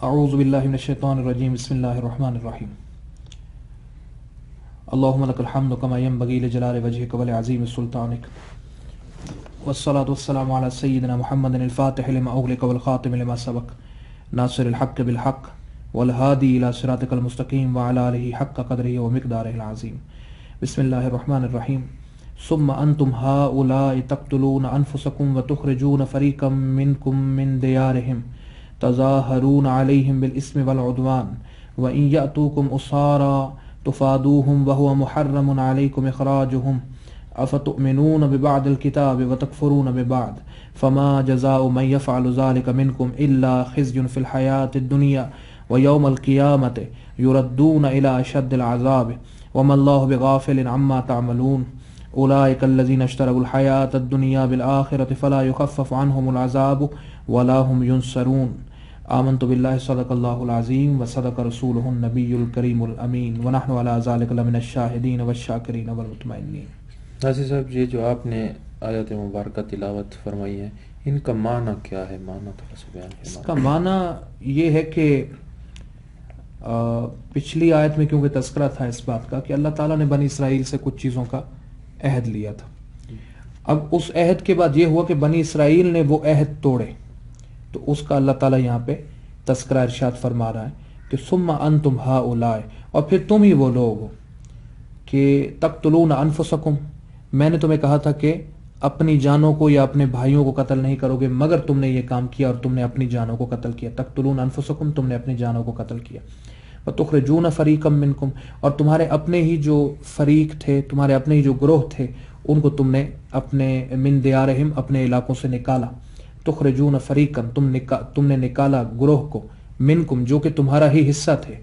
اعوذ باللہ من الشیطان الرجیم بسم اللہ الرحمن الرحیم اللہم لک الحمد کما ینبغی لجلال وجہک ولعظیم سلطانک والصلاة والسلام علی سیدنا محمد الفاتح لما اغلق والخاتم لما سبق ناصر الحق بالحق والہادی الى صراطک المستقیم وعلی آلہ حق قدرہ ومقدارہ العظیم بسم اللہ الرحمن الرحیم ثم انتم هؤلاء تقتلون انفسکم وتخرجون فریقا منکم من دیارہم تظاہرون علیہم بالاسم والعدوان وإن یأتوکم اسارا تفادوہم وهو محرم علیکم اخراجہم افتؤمنون ببعض الكتاب وتکفرون ببعض فما جزاء من يفعل ذلك منكم الا خزي في الحياة الدنيا ويوم القيامة يردون الى اشد العذاب وما الله بغافل عما تعملون اولئك الذين اشتروا الحياة الدنيا بالآخرة فلا يخفف عنهم العذاب ولا هم ينصرون آمنت بالله صدق الله العظيم وصدق رسوله النبي الكريم الأمين ونحن على ذلك لمن الشاهدين والشاكرين والمطمئنين۔ ناصر صاحب، یہ جو آپ نے آیات مبارکہ تلاوت فرمائی ہے، ان کا معنی کیا ہے؟ معنی تھوڑا سا بیان فرمائیں۔ اس کا معنی یہ ہے کہ پچھلی آیت میں کیونکہ تذکرہ تھا اس بات کا کہ اللہ تعالیٰ نے بنی اسرائیل سے کچھ چیزوں کا عہد لیا تھا۔ اب اس عہد کے بعد یہ ہوا کہ بنی اسرائیل نے وہ عہد توڑے، تو اس کا اللہ تعالیٰ یہاں پہ تذکرہ ارشاد فرما رہا ہے کہ ثم انتم ہؤلاء، اور پھر تم ہی وہ لوگ ہو کہ تقتلون انفسکم، میں نے تمہیں کہا تھا کہ اپنی جانوں کو یا اپنے بھائیوں کو قتل نہیں کرو گے مگر تم نے یہ کام کیا اور تم نے اپنی جانوں کو قتل کیا۔ تقتلون انفسکم، تم نے اپنی جانوں کو قتل کیا۔ وتخرجون فریقا منکم، اور تمہارے اپنے ہی جو فریق تھے، تمہارے اپنے ہی جو گروہ تھے، ان کو تم نے اپنے من دیارہم، اپنے علاقوں سے نکالا۔ تخرجون فریقا، تم نے نکالا گروہ کو، منکم جو کہ تمہارا ہی حصہ تھے،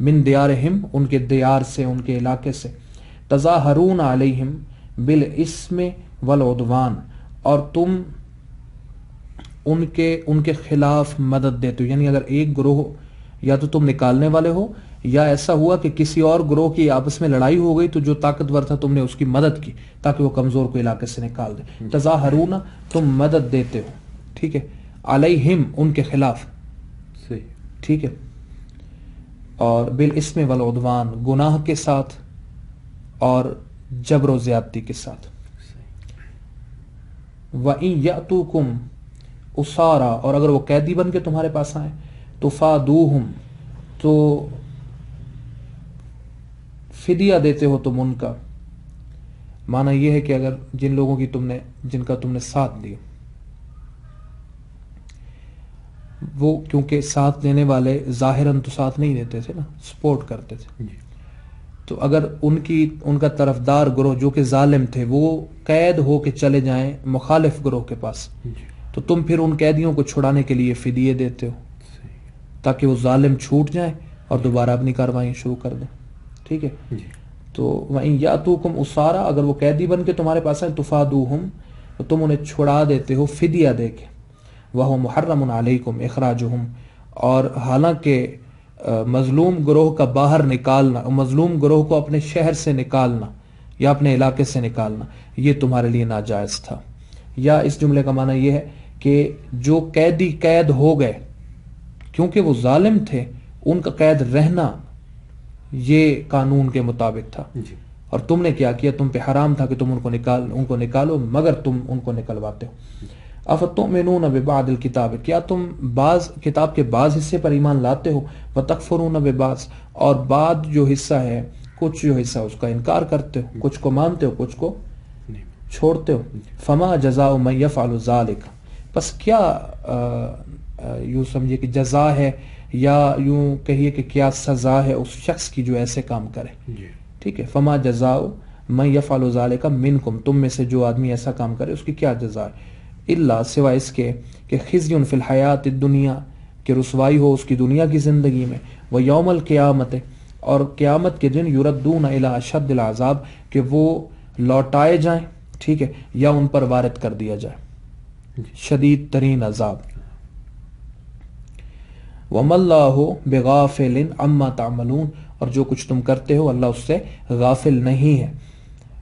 من دیارہم ان کے دیار سے، ان کے علاقے سے، تظاہرون علیہم بالاسم والعدوان، اور تم ان کے خلاف مدد دیتے ہو، یعنی اگر ایک گروہ یا تو تم نکالنے والے ہو یا ایسا ہوا کہ کسی اور گروہ کی آپس میں لڑائی ہو گئی تو جو طاقتور تھا تم نے اس کی مدد کی تاکہ وہ کمزور کو علاقے سے نکال دے۔ تظاہرون، تم مدد دیتے ہو، ٹھیک ہے، علیہم ان کے خلاف، صحیح، ٹھیک ہے، اور بالاسم والعدوان گناہ کے ساتھ اور جبر و زیادتی کے ساتھ۔ وَإِن يَأْتُوكُمْ أُسَارَى، اور اگر وہ قیدی بن کے تمہارے پاس آئیں، تُفَادُوهُمْ، تو فدیہ دیتے ہو تم ان کا۔ معنی یہ ہے کہ اگر جن لوگوں کی جن کا تم نے ساتھ دیا، وہ کیونکہ ساتھ دینے والے ظاہراً تو ساتھ نہیں دیتے تھے نا، سپورٹ کرتے تھے، تو اگر ان کا طرفدار گروہ جو کہ ظالم تھے وہ قید ہو کے چلے جائیں مخالف گروہ کے پاس، تو تم پھر ان قیدیوں کو چھڑانے کے لیے فدیے دیتے ہو تاکہ وہ ظالم چھوٹ جائیں اور دوبارہ اپنی کارروائیں شروع کر دیں، ٹھیک ہے۔ تو وَإِن يَأْتُوكُمْ أُسَارَى، اگر وہ قیدی بن کے تمہارے پاس آئیں، تُفَادُوهُمْ، تو تم انہیں چھڑا دیتے ہو فدیہ دے کے، وَهُوَ مُحَرَّمٌ عَلَيْكُمْ إِخْرَاجُهُمْ، اور حالانکہ مظلوم گروہ کا باہر نکالنا، مظلوم گروہ کو اپنے شہر سے نکالنا یا اپنے علاقے سے نکالنا، یہ تمہارے لیے ناجائز تھا۔ یا اس جملے کا معنی یہ ہے کہ جو قیدی قید ہو گئے کیونکہ وہ ظالم تھے، ان کا قید رہنا یہ قانون کے مطابق تھا، اور تم نے کیا کیا، تم پہ حرام تھا کہ تم ان کو نکالو مگر تم ان کو نکلواتے ہو۔ افتؤمنون ببعض الکتاب، کیا تم کتاب کے بعض حصے پر ایمان لاتے ہو، وتکفرون ببعض، اور بعض جو حصہ ہے، کچھ جو حصہ اس کا انکار کرتے ہو، کچھ کو مانتے ہو کچھ کو چھوڑتے ہو۔ فما جزاء من یفعل ذلک، پس کیا یوں سمجھے کہ جزا ہے یا یوں کہیے کہ کیا سزا ہے اس شخص کی جو ایسے کام کرے، ٹھیک ہے۔ فما جزاء من یفعل ذلک منکم، تم میں سے جو آدمی ایسا کام کرے اس کی کیا جزا ہے، الا سوائے اس کے کہ خزی فی الحیات الدنیا، کہ رسوائی ہو اس کی دنیا کی زندگی میں، و یوم القیامت، اور قیامت کے دن یردون الی اشد العذاب، کہ وہ لوٹائے جائیں، ٹھیک ہے، یا ان پر وارد کر دیا جائے شدید ترین عذاب۔ وَمَا اللَّهُ بِغَافِلٍ عَمَّا تَعْمَلُونَ، اور جو کچھ تم کرتے ہو اللہ اس سے غافل نہیں ہے۔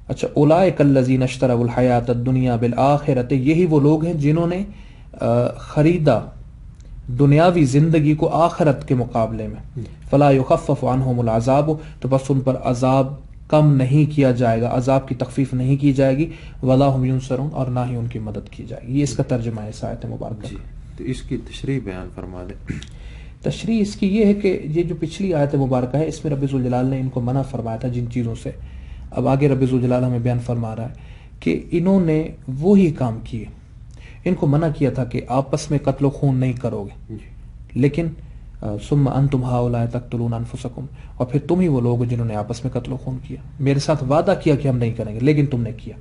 اچھا، اولئک الذین اشتروا الحیات الدنیا بالآخرۃ، یہی وہ لوگ ہیں جنہوں نے خریدا دنیاوی زندگی کو آخرت کے مقابلے میں. فلا یخفف عنہم العذاب، تو بس ان پر عذاب کم نہیں کیا جائے گا، عذاب کی تخفیف نہیں کی جائے گی. ولا ہم ینصرون، اور نہ ہی ان کی مدد کی جائے گی. یہ اس کا ترجمہ ہے اس آیت مبارکہ. جی، تو اس کی تشریح بیان فرما دیں. تشریح اس کی یہ ہے کہ یہ جو پچھلی آیت مبارکہ ہے اس میں رب ذوالجلال نے ان کو منع فرمایا تھا جن چیزوں سے، اب آگے رب ذوالجلال ہمیں بیان فرما رہا ہے کہ انہوں نے وہی کام کیے. ان کو منع کیا تھا کہ آپس میں قتل و خون نہیں کرو گے، لیکن ثم انتم ہؤلاء تقتلون انفسکم، اور پھر تم ہی وہ لوگ جنہوں نے آپس میں قتل و خون کیا. میرے ساتھ وعدہ کیا کہ ہم نہیں کریں گے لیکن تم نے کیا.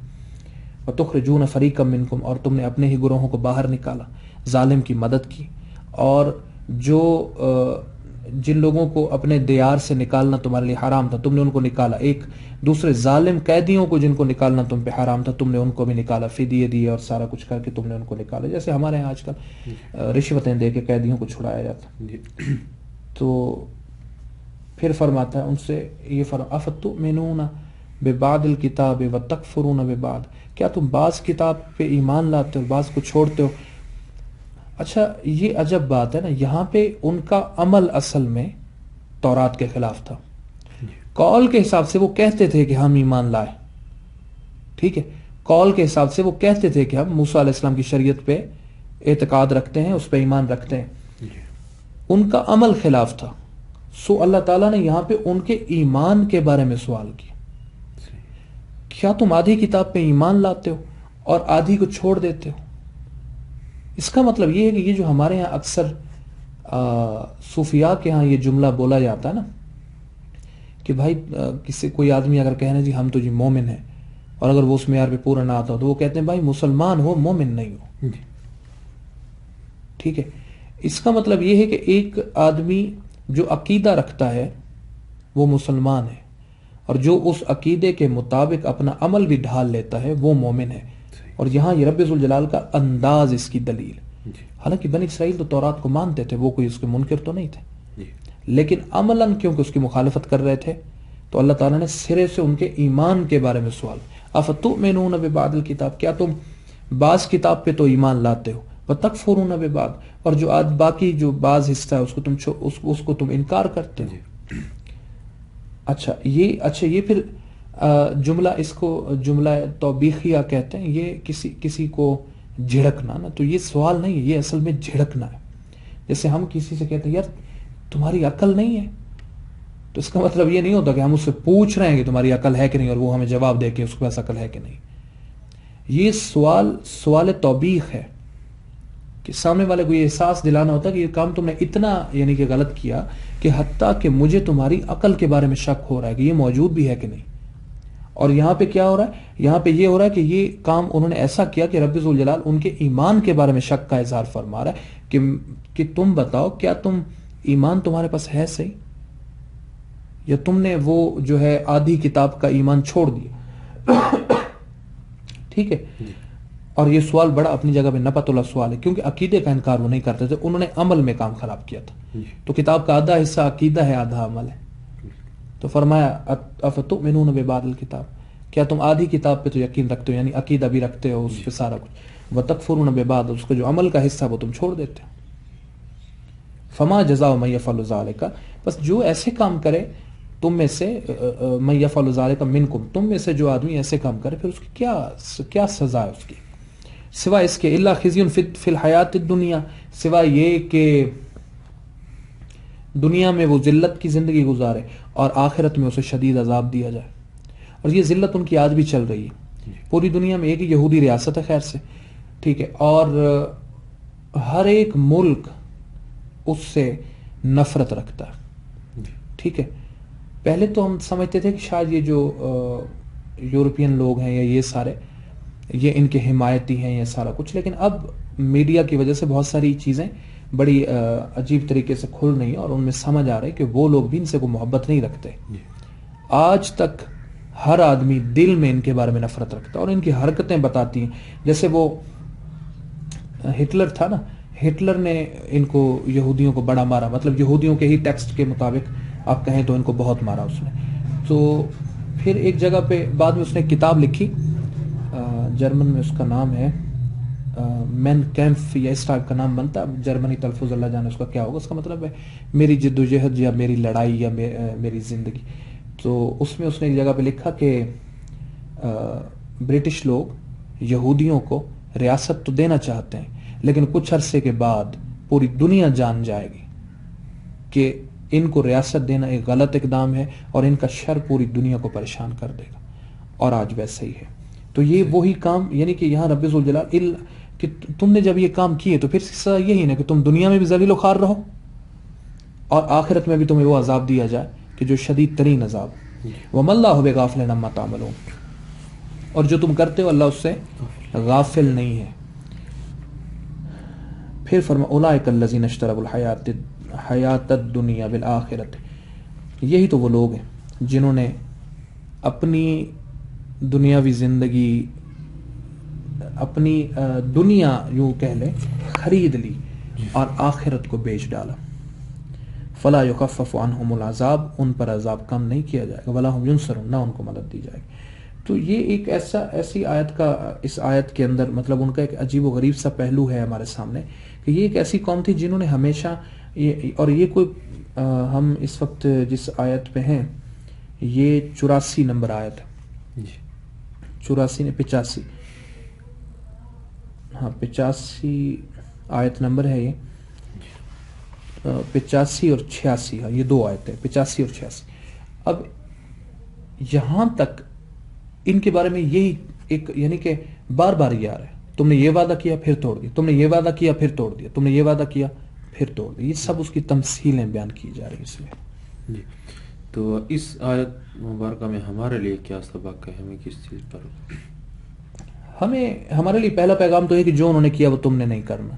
وتخرجون فریقا منکم، اور تم نے اپنے ہی گروہوں کو باہر نکالا، ظالم کی مدد کی. اور جو جن لوگوں کو اپنے دیار سے نکالنا تمہارے لیے حرام تھا تم نے ان کو نکالا. ایک دوسرے ظالم قیدیوں کو جن کو نکالنا تم پہ حرام تھا تم نے ان کو بھی نکالا، فدیے دیے اور سارا کچھ کر کے تم نے ان کو نکالا. جیسے ہمارے یہاں آج کل رشوتیں دے کے قیدیوں کو چھڑایا جاتا. تو پھر فرماتا ہے ان سے یہ افتؤمنون ببعض الکتاب وتکفرون ببعض، کیا تم بعض کتاب پہ ایمان لاتے ہو بعض کو چھوڑتے ہو. اچھا یہ عجب بات ہے نا، یہاں پہ ان کا عمل اصل میں تورات کے خلاف تھا. قول کے حساب سے وہ کہتے تھے کہ ہم ایمان لائے، ٹھیک ہے، قول کے حساب سے وہ کہتے تھے کہ ہم موسیٰ علیہ السلام کی شریعت پہ اعتقاد رکھتے ہیں، اس پہ ایمان رکھتے ہیں. ان کا عمل خلاف تھا. سو اللہ تعالیٰ نے یہاں پہ ان کے ایمان کے بارے میں سوال کیا، کیا تم آدھی کتاب پہ ایمان لاتے ہو اور آدھی کو چھوڑ دیتے ہو. اس کا مطلب یہ ہے کہ یہ جو ہمارے ہاں اکثر صوفیاء کے ہاں یہ جملہ بولا جاتا ہے نا کہ بھائی کسی کوئی آدمی اگر کہنا جی ہم تو جی مومن ہیں، اور اگر وہ اس معیار پہ پورا نہ آتا ہو تو وہ کہتے ہیں بھائی مسلمان ہو مومن نہیں ہو. ٹھیک ہے، اس کا مطلب یہ ہے کہ ایک آدمی جو عقیدہ رکھتا ہے وہ مسلمان ہے، اور جو اس عقیدے کے مطابق اپنا عمل بھی ڈھال لیتا ہے وہ مومن ہے. اور یہاں یہ رب ذوالجلال کا انداز اس کی دلیل. حالانکہ بنی اسرائیل تو تورات کو مانتے تھے، وہ کوئی اس کے منکر تو نہیں تھے، لیکن عملاً کیونکہ اس کی مخالفت کر رہے تھے تو اللہ تعالیٰ نے سرے سے ان کے ایمان کے بارے میں سوال. افتؤمنون ببعض الکتاب، کیا تم بعض کتاب پہ تو ایمان لاتے ہو، وتکفرون ببعض، اور جو باقی جو بعض حصہ ہے اس کو تم انکار کرتے ہو. اچھا یہ پھر جملہ، اس کو جملہ توبیخیہ کہتے ہیں. یہ کسی کو جھڑکنا نا، تو یہ سوال نہیں ہے، یہ اصل میں جھڑکنا ہے. جیسے ہم کسی سے کہتے ہیں یار تمہاری عقل نہیں ہے، تو اس کا مطلب یہ نہیں ہوتا کہ ہم اس سے پوچھ رہے ہیں کہ تمہاری عقل ہے کہ نہیں اور وہ ہمیں جواب دے کہ اس کے پاس عقل ہے کہ نہیں. یہ سوال توبیخ ہے کہ سامنے والے کو یہ احساس دلانا ہوتا ہے کہ یہ کام تم نے اتنا یعنی کہ غلط کیا کہ حتیٰ کہ مجھے تمہاری عقل کے بارے میں شک ہو رہا ہے کہ یہ موجود بھی ہے کہ نہیں. اور یہاں پہ کیا ہو رہا ہے، یہاں پہ یہ ہو رہا ہے کہ یہ کام انہوں نے ایسا کیا کہ رب ذوالجلال ان کے ایمان کے بارے میں شک کا اظہار فرما رہا ہے کہ تم بتاؤ کیا ایمان تمہارے پاس ہے صحیح، یا تم نے وہ جو ہے آدھی کتاب کا ایمان چھوڑ دیا. ٹھیک ہے، اور یہ سوال بڑا اپنی جگہ پہ نپت اللہ سوال ہے، کیونکہ عقیدے کا انکار وہ نہیں کرتے تھے، انہوں نے عمل میں کام خراب کیا تھا. تو کتاب کا آدھا حصہ عقیدہ ہے آدھا عمل ہے. تو فرمایا افتؤمنون ببعض الکتاب، کیا تم آدھی کتاب پہ تو یقین رکھتے ہو یعنی عقیدہ بھی رکھتے ہو اس پہ سارا کچھ، وتکفرون ببعض، اس کا جو عمل کا حصہ وہ تم چھوڑ دیتے ہو. فما جزاء من یفعل ذلک، بس جو ایسے کام کرے تم میں سے، من یفعل ذلک منکم، تم میں سے جو آدمی ایسے کام کرے پھر اس کی کیا سزا ہے اس کی، سوائے اس کے الا خزی فی الحیات الدنیا، سوائے یہ کہ دنیا میں وہ ذلت کی زندگی گزارے اور آخرت میں اسے شدید عذاب دیا جائے. اور یہ ذلت ان کی آج بھی چل رہی ہے پوری دنیا میں. ایک یہودی ریاست ہے خیر سے، ٹھیک ہے، اور ہر ایک ملک اس سے نفرت رکھتا ہے. ٹھیک ہے، پہلے تو ہم سمجھتے تھے کہ شاید یہ جو یورپین لوگ ہیں یا یہ سارے یہ ان کے حمایتی ہیں یہ سارا کچھ، لیکن اب میڈیا کی وجہ سے بہت ساری چیزیں بڑی عجیب طریقے سے کھل رہی ہیں اور ان میں سمجھ آ رہی ہے کہ وہ لوگ بھی ان سے کوئی محبت نہیں رکھتے. آج تک ہر آدمی دل میں ان کے بارے میں نفرت رکھتا ہے اور ان کی حرکتیں بتاتی ہیں. جیسے وہ ہٹلر تھا نا، ہٹلر نے ان کو یہودیوں کو بڑا مارا، مطلب یہودیوں کے ہی ٹیکسٹ کے مطابق آپ کہیں تو ان کو بہت مارا اس نے. تو پھر ایک جگہ پہ بعد میں اس نے کتاب لکھی، جرمن میں اس کا نام ہے مین کیمپ یا اس ٹائپ کا نام بنتا، جرمنی تلفظ اللہ جانے اس کا کیا ہوگا، اس کا مطلب ہے میری جد و جہد یا میری لڑائی یا میری زندگی. تو اس میں اس نے ایک جگہ پہ لکھا کہ برٹش لوگ یہودیوں کو ریاست تو دینا چاہتے ہیں لیکن کچھ عرصے کے بعد پوری دنیا جان جائے گی کہ ان کو ریاست دینا ایک غلط اقدام ہے اور ان کا شر پوری دنیا کو پریشان کر دے گا. اور آج ویسا ہی ہے. تو یہ وہی کام، یعنی کہ یہاں رب ذوالجلال کہ تم نے جب یہ کام کیے تو پھر سزا یہی نا کہ تم دنیا میں بھی ذلیل و خوار رہو اور آخرت میں بھی تمہیں وہ عذاب دیا جائے کہ جو شدید ترین عذاب. وَمَا اللَّهُ بِغَافِلٍ عَمَّا تَعْمَلُونَ، اور جو تم کرتے ہو اللہ اس سے غافل نہیں ہے. پھر فرما اولئک الذین اشتروا الحیات الدنیا بالآخرۃ، یہی تو وہ لوگ ہیں جنہوں نے اپنی دنیاوی زندگی، اپنی دنیا یوں کہہ لیں خرید لی اور آخرت کو بیچ ڈالا. فلا یخفف عنہم العذاب، ان پر عذاب کم نہیں کیا جائے گا، ولا ہم ینصرون، نہ ان کو مدد دی جائے گی. تو یہ ایک ایسی آیت کا، اس آیت کے اندر مطلب ان کا ایک عجیب و غریب سا پہلو ہے ہمارے سامنے کہ یہ ایک ایسی قوم تھی جنہوں نے ہمیشہ اور یہ کوئی ہم اس وقت جس آیت پہ ہیں یہ 84 نمبر آیت ہے، 84 نے 85، ہاں 85 آیت نمبر ہے یہ، 85 اور 86، ہاں یہ دو آیت ہے 85 اور 86. اب یہاں تک ان کے بارے میں یہی ایک یعنی کہ بار بار یہ آ رہا ہے، تم نے یہ وعدہ کیا پھر توڑ دیا، تم نے یہ وعدہ کیا پھر توڑ دیا، تم نے یہ وعدہ کیا پھر توڑ دیا. یہ سب اس کی تمثیلیں بیان کی جا رہی ہیں اس میں. جی تو اس آیت مبارکہ میں ہمارے لیے کیا سبق ہے، ہمیں کس چیز پر؟ ہمارے لیے پہلا پیغام تو ہے کہ جو انہوں نے کیا وہ تم نے نہیں کرنا.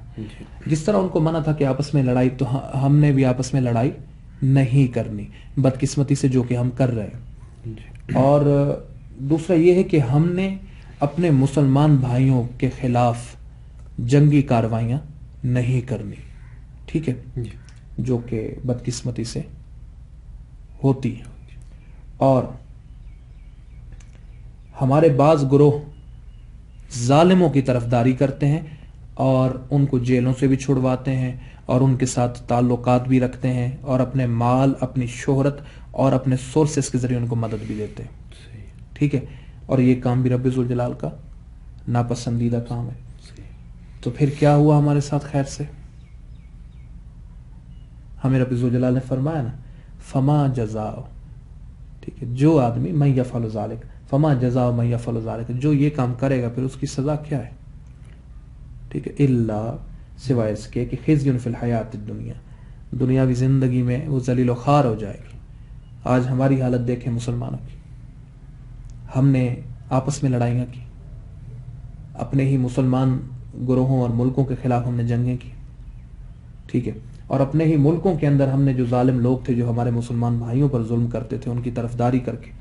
جس طرح ان کو منع تھا کہ آپس میں لڑائی، تو ہم نے بھی آپس میں لڑائی نہیں کرنی، بدقسمتی سے جو کہ ہم کر رہے ہیں. اور دوسرا یہ ہے کہ ہم نے اپنے مسلمان بھائیوں کے خلاف جنگی کارروائیاں نہیں کرنی، ٹھیک ہے، جو کہ بدقسمتی سے ہوتی ہیں. اور ہمارے بعض گروہ ظالموں کی طرفداری کرتے ہیں اور ان کو جیلوں سے بھی چھڑواتے ہیں اور ان کے ساتھ تعلقات بھی رکھتے ہیں اور اپنے مال، اپنی شہرت اور اپنے سورسز کے ذریعے ان کو مدد بھی دیتے ہیں، ٹھیک ہے. اور یہ کام بھی رب ذوالجلال کا ناپسندیدہ کام ہے. تو پھر کیا ہوا ہمارے ساتھ خیر سے؟ ہمیں رب ذوالجلال نے فرمایا نا فما جزاء، ٹھیک ہے، جو آدمی من یفعل ذلک، فما جزاء من یفعل ذلک، جو یہ کام کرے گا پھر اس کی سزا کیا ہے، ٹھیک ہے، الا سوائے اس کے کہ خزی فی الحیات الدنیا، دنیاوی زندگی میں وہ ذلیل و خوار ہو جائے گی. آج ہماری حالت دیکھیں مسلمانوں کی، ہم نے آپس میں لڑائیاں کی، اپنے ہی مسلمان گروہوں اور ملکوں کے خلاف ہم نے جنگیں کی، ٹھیک ہے، اور اپنے ہی ملکوں کے اندر ہم نے جو ظالم لوگ تھے جو ہمارے مسلمان بھائیوں پر ظلم کرتے تھے ان کی طرفداری کر کے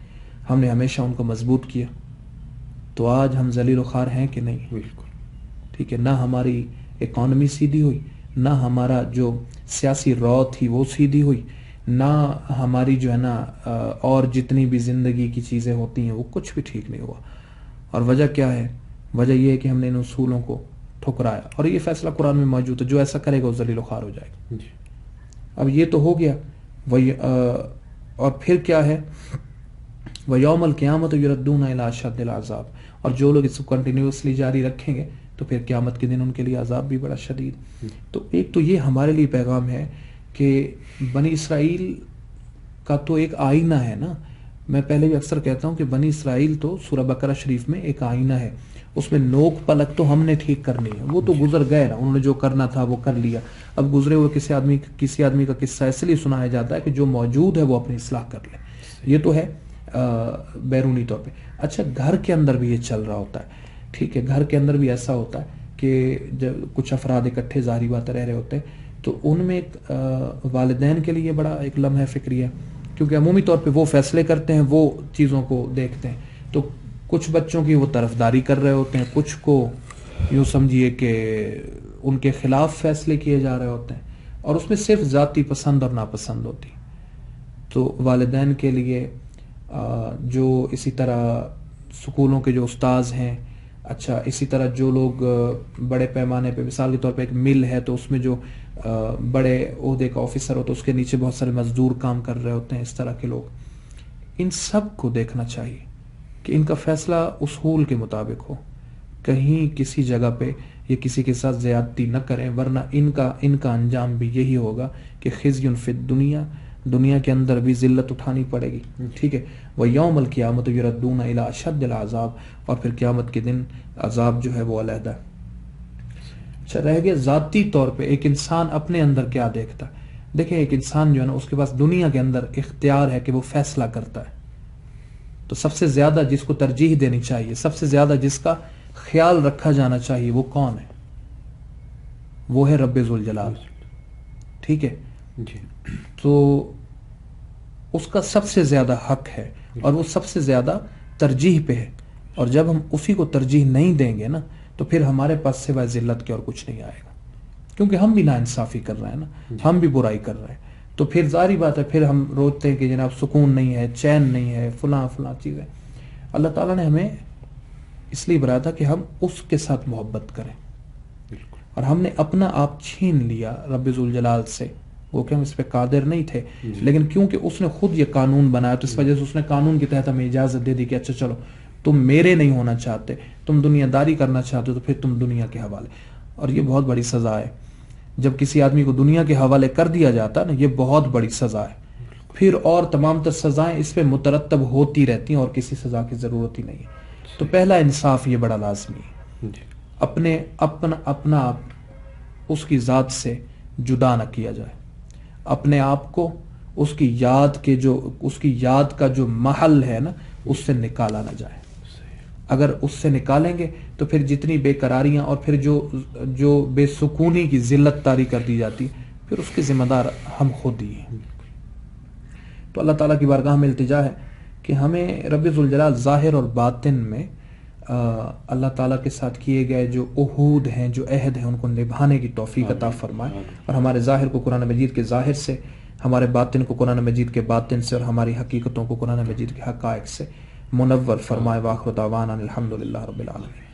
ہم نے ہمیشہ ان کو مضبوط کیا. تو آج ہم ذلیل و خوار ہیں کہ نہیں؟ بالکل، ٹھیک ہے. نہ ہماری اکانومی سیدھی ہوئی، نہ ہمارا جو سیاسی رو تھی وہ سیدھی ہوئی، نہ ہماری جو ہے نا اور جتنی بھی زندگی کی چیزیں ہوتی ہیں وہ کچھ بھی ٹھیک نہیں ہوا. اور وجہ کیا ہے؟ وجہ یہ ہے کہ ہم نے ان اصولوں کو ٹھکرایا. اور یہ فیصلہ قرآن میں موجود ہے، جو ایسا کرے گا وہ ذلیل و خوار ہو جائے گا. اب یہ تو ہو گیا. اور پھر کیا ہے؟ وَيَوْمَ الْقِيَامَةِ يُرَدُّونَ إِلَىٰ أَشَدِّ الْعَذَابِ، اور جو لوگ اس کو کنٹینیوسلی جاری رکھیں گے تو پھر قیامت کے دن ان کے لیے عذاب بھی بڑا شدید. تو ایک تو یہ ہمارے لیے پیغام ہے کہ بنی اسرائیل کا تو ایک آئینہ ہے نا. میں پہلے بھی اکثر کہتا ہوں کہ بنی اسرائیل تو سورہ بقرہ شریف میں ایک آئینہ ہے، اس میں نوک پلک تو ہم نے ٹھیک کرنی ہے. وہ تو گزر گئے نا، انہوں نے جو کرنا تھا وہ کر لیا. اب گزرے ہوئے کسی آدمی کا قصہ اس لیے سنایا جاتا ہے کہ جو موجود ہے وہ اپنی اصلاح کر لے. یہ تو ہے بیرونی طور پہ. اچھا، گھر کے اندر بھی یہ چل رہا ہوتا ہے، ٹھیک ہے. گھر کے اندر بھی ایسا ہوتا ہے کہ جب کچھ افراد اکٹھے ظاہری بات رہ رہے ہوتے ہیں تو ان میں والدین کے لیے بڑا ایک لمحہ فکری ہے، کیونکہ عمومی طور پہ وہ فیصلے کرتے ہیں، وہ چیزوں کو دیکھتے ہیں. تو کچھ بچوں کی وہ طرفداری کر رہے ہوتے ہیں، کچھ کو یوں سمجھیے کہ ان کے خلاف فیصلے کیے جا رہے ہوتے ہیں، اور اس میں صرف ذاتی پسند اور ناپسند ہوتی. تو والدین کے لیے جو اسی طرح سکولوں کے جو استاذ ہیں، اچھا اسی طرح جو لوگ بڑے پیمانے پہ مثال کے طور پہ ایک مل ہے تو اس میں جو بڑے عہدے کا آفیسر ہوتا ہے اس کے نیچے بہت سارے مزدور کام کر رہے ہوتے ہیں، اس طرح کے لوگ، ان سب کو دیکھنا چاہیے کہ ان کا فیصلہ اصول کے مطابق ہو، کہیں کسی جگہ پہ یہ کسی کے ساتھ زیادتی نہ کریں، ورنہ ان کا انجام بھی یہی ہوگا کہ خزی فی الدنیا، دنیا کے اندر بھی ذلت اٹھانی پڑے گی، ٹھیک ہے، وَيَوْمَ الْقِيَامَةِ يُرَدُّونَ إِلَىٰ أَشَدِّ الْعَذَابِ، اور پھر قیامت کے دن عذاب جو ہے وہ علیحدہ ہے۔ اچھا رہ گیا ذاتی طور پہ ایک انسان اپنے اندر کیا دیکھتا ہے۔ دیکھیں ایک انسان جو ہے نا اس کے پاس دنیا کے اندر اختیار ہے کہ وہ فیصلہ کرتا ہے، تو سب سے زیادہ جس کو ترجیح دینی چاہیے، سب سے زیادہ جس کا خیال رکھا جانا چاہیے، وہ کون ہے؟ وہ ہے رب ذوالجلال، ٹھیک ہے، جی تو اس کا سب سے زیادہ حق ہے اور وہ سب سے زیادہ ترجیح پہ ہے، اور جب ہم اسی کو ترجیح نہیں دیں گے نا تو پھر ہمارے پاس سوائے ذلت کے اور کچھ نہیں آئے گا، کیونکہ ہم بھی ناانصافی کر رہے ہیں نا، ہم بھی برائی کر رہے ہیں، تو پھر ظاہری بات ہے پھر ہم روتے ہیں کہ جناب سکون نہیں ہے، چین نہیں ہے، فلاں چیزیں۔ اللہ تعالیٰ نے ہمیں اس لیے بنایا تھا کہ ہم اس کے ساتھ محبت کریں، اور ہم نے اپنا آپ چھین لیا رب ذوالجلال سے، وہ کہ ہم اس پہ قادر نہیں تھے، لیکن کیونکہ اس نے خود یہ قانون بنایا تو اس وجہ سے اس نے قانون کے تحت ہمیں اجازت دے دی کہ اچھا چلو تم میرے نہیں ہونا چاہتے، تم دنیا داری کرنا چاہتے ہو تو پھر تم دنیا کے حوالے، اور یہ بہت بڑی سزا ہے جب کسی آدمی کو دنیا کے حوالے کر دیا جاتا ہے نا، یہ بہت بڑی سزا ہے، پھر اور تمام تر سزائیں اس پہ مترتب ہوتی رہتی ہیں اور کسی سزا کی ضرورت ہی نہیں ہے۔ تو پہلا انصاف یہ بڑا لازمی ہے، اپنا آپ اس کی ذات سے جدا نہ کیا جائے، اپنے آپ کو اس کی یاد کا جو محل ہے نا اس سے نکالا نہ جائے، اگر اس سے نکالیں گے تو پھر جتنی بے قراریاں اور پھر جو بے سکونی کی ذلت طاری کر دی جاتی پھر اس کے ذمہ دار ہم خود ہی ہیں۔ تو اللہ تعالیٰ کی بارگاہ میں التجا ہے کہ ہمیں رب ذوالجلال ظاہر اور باطن میں اللہ تعالیٰ کے ساتھ کیے گئے جو عہود ہیں، جو عہد ہیں، ان کو نبھانے کی توفیق عطا فرمائے، اور ہمارے ظاہر کو قرآن مجید کے ظاہر سے، ہمارے باطن کو قرآن مجید کے باطن سے، اور ہماری حقیقتوں کو قرآن مجید کے حقائق سے منور فرمائے۔ وآخر دعوانا الحمدللہ رب العالمین۔